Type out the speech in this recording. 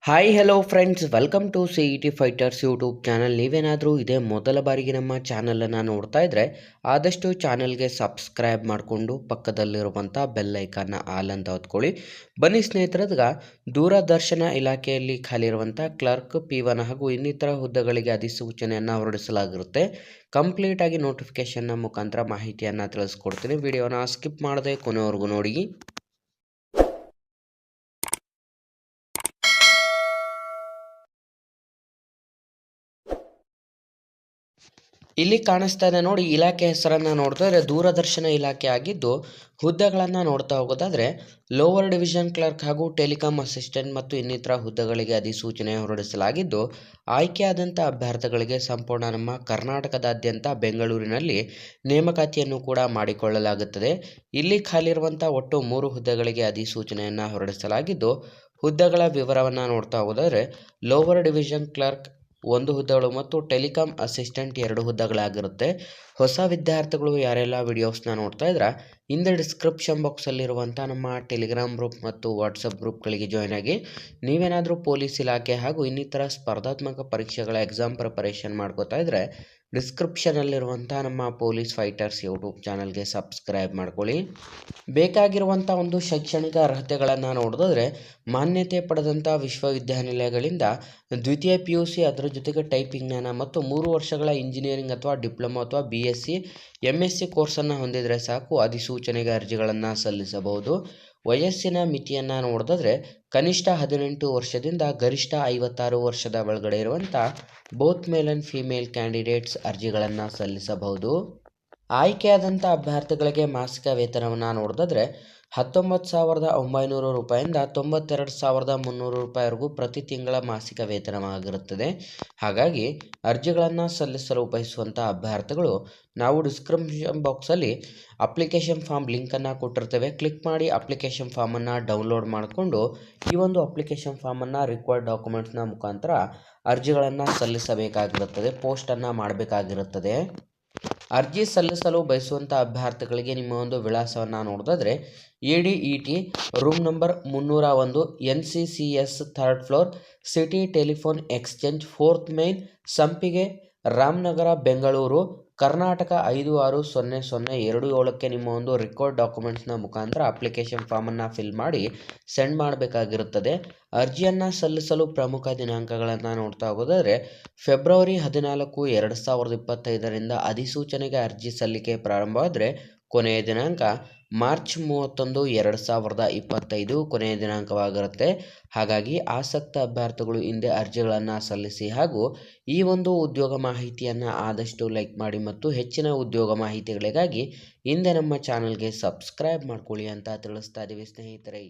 Hi hello friends, welcome to C E T fighters YouTube channel. ನೀವೇನಾದರೂ ಇದೇ ಮೊದಲ ಬಾರಿಗೆ ನಮ್ಮ ಚಾನಲನ್ನು ನೋಡ್ತಾ ಇದ್ದರೆ ಆದಷ್ಟು ಚಾನಲ್ಗೆ ಸಬ್ಸ್ಕ್ರೈಬ್ ಮಾಡಿಕೊಂಡು ಪಕ್ಕದಲ್ಲಿರುವಂಥ ಬೆಲ್ ಐಕಾನ್ನ ಆಲ್ ಅಂತ ಹೊತ್ಕೊಳ್ಳಿ. ಬನ್ನಿ ಸ್ನೇಹಿತರದ್ಗ ದೂರದರ್ಶನ ಇಲಾಖೆಯಲ್ಲಿ ಖಾಲಿ ಇರುವಂಥ ಕ್ಲರ್ಕ್ P1 ಹಾಗೂ ಇನ್ನಿತರ ಹುದ್ದೆಗಳಿಗೆ ಅಧಿಸೂಚನೆಯನ್ನು ಹೊರಡಿಸಲಾಗಿರುತ್ತೆ. ಕಂಪ್ಲೀಟ್ ಆಗಿ ನೋಟಿಫಿಕೇಶನ್ನ ಮುಖಾಂತರ ಮಾಹಿತಿಯನ್ನು ತಿಳಿಸ್ಕೊಡ್ತೀನಿ. ವಿಡಿಯೋನ ಸ್ಕಿಪ್ ಮಾಡದೆ ಕೊನೆವರೆಗೂ ನೋಡಿ. ಇಲ್ಲಿ ಕಾಣಿಸ್ತಾ ಇದೆ ನೋಡಿ, ಇಲಾಖೆ ಹೆಸರನ್ನು ನೋಡ್ತಾ ಇದ್ರೆ ದೂರದರ್ಶನ ಇಲಾಖೆ ಆಗಿದ್ದು, ಹುದ್ದೆಗಳನ್ನು ನೋಡ್ತಾ ಹೋಗೋದಾದ್ರೆ ಲೋವರ್ ಡಿವಿಷನ್ ಕ್ಲರ್ಕ್ ಹಾಗೂ ಟೆಲಿಕಾಂ ಅಸಿಸ್ಟೆಂಟ್ ಮತ್ತು ಇನ್ನಿತರ ಹುದ್ದೆಗಳಿಗೆ ಅಧಿಸೂಚನೆ ಹೊರಡಿಸಲಾಗಿದ್ದು, ಆಯ್ಕೆಯಾದಂಥ ಅಭ್ಯರ್ಥಿಗಳಿಗೆ ಸಂಪೂರ್ಣ ನಮ್ಮ ಕರ್ನಾಟಕದಾದ್ಯಂತ ಬೆಂಗಳೂರಿನಲ್ಲಿ ನೇಮಕಾತಿಯನ್ನು ಕೂಡ ಮಾಡಿಕೊಳ್ಳಲಾಗುತ್ತದೆ. ಇಲ್ಲಿ ಖಾಲಿರುವಂಥ ಒಟ್ಟು 3 ಹುದ್ದೆಗಳಿಗೆ ಅಧಿಸೂಚನೆಯನ್ನು ಹೊರಡಿಸಲಾಗಿದ್ದು, ಹುದ್ದೆಗಳ ವಿವರವನ್ನು ನೋಡ್ತಾ ಹೋಗೋದಾದ್ರೆ ಲೋವರ್ ಡಿವಿಷನ್ ಕ್ಲರ್ಕ್ 1 ಹುದ್ದೆಗಳು ಮತ್ತು ಟೆಲಿಕಾಂ ಅಸಿಸ್ಟೆಂಟ್ 2 ಹುದ್ದೆಗಳಾಗಿರುತ್ತೆ. ಹೊಸ ವಿದ್ಯಾರ್ಥಿಗಳು ಯಾರೆಲ್ಲ ವಿಡಿಯೋಸ್ನ ನೋಡ್ತಾ ಇದ್ರೆ ಹಿಂದೆ ಡಿಸ್ಕ್ರಿಪ್ಷನ್ ಬಾಕ್ಸಲ್ಲಿರುವಂಥ ನಮ್ಮ ಟೆಲಿಗ್ರಾಮ್ ಗ್ರೂಪ್ ಮತ್ತು ವಾಟ್ಸಪ್ ಗ್ರೂಪ್ಗಳಿಗೆ ಜಾಯ್ನ್ ಆಗಿ. ನೀವೇನಾದರೂ ಪೊಲೀಸ್ ಇಲಾಖೆ ಹಾಗೂ ಇನ್ನಿತರ ಸ್ಪರ್ಧಾತ್ಮಕ ಪರೀಕ್ಷೆಗಳ ಎಕ್ಸಾಮ್ ಪ್ರಿಪರೇಷನ್ ಮಾಡ್ಕೋತಾ ಇದ್ದರೆ ಡಿಸ್ಕ್ರಿಪ್ಷನಲ್ಲಿರುವಂಥ ನಮ್ಮ ಪೊಲೀಸ್ ಫೈಟರ್ಸ್ ಯೂಟ್ಯೂಬ್ ಚಾನಲ್ಗೆ ಸಬ್ಸ್ಕ್ರೈಬ್ ಮಾಡ್ಕೊಳ್ಳಿ. ಬೇಕಾಗಿರುವಂಥ ಒಂದು ಶೈಕ್ಷಣಿಕ ಅರ್ಹತೆಗಳನ್ನು ನೋಡಿದ್ರೆ ಮಾನ್ಯತೆ ಪಡೆದಂಥ ವಿಶ್ವವಿದ್ಯಾನಿಲಯಗಳಿಂದ ದ್ವಿತೀಯ PUC, ಅದರ ಜೊತೆಗೆ ಟೈಪಿಂಗ್ ಜ್ಞಾನ ಮತ್ತು 3 ವರ್ಷಗಳ ಇಂಜಿನಿಯರಿಂಗ್ ಅಥವಾ ಡಿಪ್ಲೊಮಾ ಅಥವಾ BSc MSc ಕೋರ್ಸನ್ನು ಹೊಂದಿದರೆ ಸಾಕು ಅಧಿಸೂಚನೆಗೆ ಅರ್ಜಿಗಳನ್ನು ಸಲ್ಲಿಸಬಹುದು. ವಯಸ್ಸಿನ ಮಿತಿಯನ್ನು ನೋಡಿದ್ರೆ ಕನಿಷ್ಠ 18 ವರ್ಷದಿಂದ ಗರಿಷ್ಠ 56 ವರ್ಷದ ಒಳಗಡೆ ಇರುವಂಥ both male and female candidates ಅರ್ಜಿಗಳನ್ನು ಸಲ್ಲಿಸಬಹುದು. ಆಯ್ಕೆಯಾದಂಥ ಅಭ್ಯರ್ಥಿಗಳಿಗೆ ಮಾಸಿಕ ವೇತನವನ್ನು ನೋಡಿದ್ರೆ 19,900 ರೂಪಾಯಿಂದ 92,300 ರೂಪಾಯಿವರೆಗೂ ಪ್ರತಿ ತಿಂಗಳ ಮಾಸಿಕ ವೇತನವಾಗಿರುತ್ತದೆ. ಹಾಗಾಗಿ ಅರ್ಜಿಗಳನ್ನು ಸಲ್ಲಿಸಲು ಬಯಸುವಂಥ ಅಭ್ಯರ್ಥಿಗಳು ನಾವು ಡಿಸ್ಕ್ರಿಪ್ಷನ್ ಬಾಕ್ಸಲ್ಲಿ ಅಪ್ಲಿಕೇಶನ್ ಫಾರ್ಮ್ ಲಿಂಕನ್ನು ಕೊಟ್ಟಿರ್ತೇವೆ. ಕ್ಲಿಕ್ ಮಾಡಿ ಅಪ್ಲಿಕೇಶನ್ ಫಾರ್ಮನ್ನು ಡೌನ್ಲೋಡ್ ಮಾಡಿಕೊಂಡು ಈ ಒಂದು ಅಪ್ಲಿಕೇಶನ್ ಫಾರ್ಮನ್ನು ರಿಕ್ವೈರ್ಡ್ ಡಾಕ್ಯುಮೆಂಟ್ಸ್ನ ಮುಖಾಂತರ ಅರ್ಜಿಗಳನ್ನು ಸಲ್ಲಿಸಬೇಕಾಗಿರುತ್ತದೆ, ಪೋಸ್ಟನ್ನು ಮಾಡಬೇಕಾಗಿರುತ್ತದೆ. ಅರ್ಜಿ ಸಲ್ಲಿಸಲು ಬಯಸುವಂಥ ಅಭ್ಯರ್ಥಿಗಳಿಗೆ ನಿಮ್ಮ ಒಂದು ವಿಳಾಸವನ್ನು ನೋಡಿದ್ರೆ ADET room number 301 NCCS 3rd floor city telephone exchange 4th main Sampige Ramanagara Bengaluru Karnataka 560027ಕ್ಕೆ ನಿಮ್ಮ ಒಂದು ರಿಕಾರ್ಡ್ ಡಾಕ್ಯುಮೆಂಟ್ಸ್ನ ಮುಖಾಂತರ ಅಪ್ಲಿಕೇಶನ್ ಫಾರ್ಮನ್ನು ಫಿಲ್ ಮಾಡಿ ಸೆಂಡ್ ಮಾಡಬೇಕಾಗಿರುತ್ತದೆ. ಅರ್ಜಿಯನ್ನು ಸಲ್ಲಿಸಲು ಪ್ರಮುಖ ದಿನಾಂಕಗಳನ್ನು ನೋಡ್ತಾ ಹೋಗೋದಾದರೆ ಫೆಬ್ರವರಿ 14, 2025ರಿಂದ ಅಧಿಸೂಚನೆಗೆ ಅರ್ಜಿ ಸಲ್ಲಿಕೆ ಪ್ರಾರಂಭವಾದರೆ ಕೊನೆಯ ದಿನಾಂಕ ಮಾರ್ಚ್ 31, 2025 ಕೊನೆಯ ದಿನಾಂಕವಾಗಿರುತ್ತೆ. ಹಾಗಾಗಿ ಆಸಕ್ತ ಅಭ್ಯರ್ಥಿಗಳು ಹಿಂದೆ ಅರ್ಜಿಗಳನ್ನು ಸಲ್ಲಿಸಿ ಹಾಗೂ ಈ ಒಂದು ಉದ್ಯೋಗ ಮಾಹಿತಿಯನ್ನು ಆದಷ್ಟು ಲೈಕ್ ಮಾಡಿ ಮತ್ತು ಹೆಚ್ಚಿನ ಉದ್ಯೋಗ ಮಾಹಿತಿಗಳಿಗಾಗಿ ಹಿಂದೆ ನಮ್ಮ ಚಾನಲ್ಗೆ ಸಬ್ಸ್ಕ್ರೈಬ್ ಮಾಡ್ಕೊಳ್ಳಿ ಅಂತ ತಿಳಿಸ್ತಾ ಇದ್ದೀವಿ ಸ್ನೇಹಿತರೆ.